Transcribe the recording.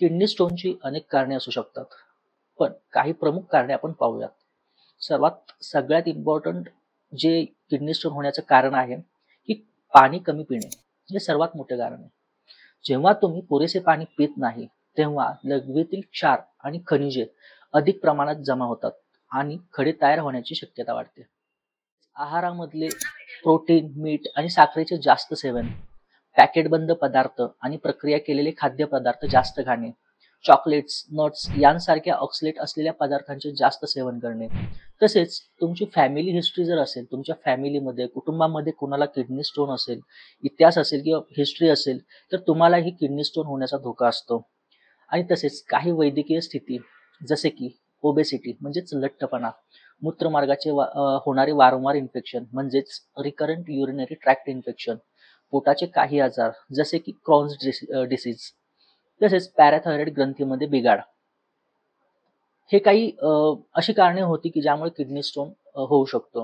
Kidney स्टोनची अनेक कारणे असू शकतात, पण काही प्रमुख कारणे आपण पाहूयात. सगळ्यात इम्पॉर्टंट जे किडनी स्टोन होण्याचं कारण आहे, की पाणी कमी पिणे. हे सर्वात मोठे कारण आहे. जेव्हा तुम्ही पुरेसे पाणी पित नाही, तेव्हा लघवीतील क्षार आणि खनिजे अधिक प्रमाणात जमा होतात आणि खडे तयार होण्याची शक्यता वाढते. आहारामधले प्रोटीन, मीठ आणि साखरेचे जास्त सेवन, पॅकेटबंद पदार्थ आणि प्रक्रिया केलेले खाद्यपदार्थ जास्त खाणे, चॉकलेट्स, नट्स यांसारख्या ऑक्सलेट असलेल्या पदार्थांचे जास्त सेवन करणे. तसेच तुमची फॅमिली हिस्ट्री जर असेल, तुमच्या फॅमिलीमध्ये, कुटुंबामध्ये कुणाला किडनी स्टोन असेल, इतिहास असेल किंवा हिस्ट्री असेल, तर तुम्हालाही किडनी स्टोन होण्याचा धोका असतो. आणि तसेच काही वैद्यकीय स्थिती जसे की ओबेसिटी म्हणजेच लठ्ठपणा, मूत्रमार्गाचे होणारे वारंवार इन्फेक्शन म्हणजेच रिकरंट युरिनरी ट्रॅक्ट इन्फेक्शन, पोटाचे काही आजार जसे की क्रॉन्स डिसीज, तसेच पॅराथायरॉइड ग्रंथीमध्ये बिघाड, हे काही अशी कारणे होती की ज्यामुळे किडनी स्टोन होऊ शकतो.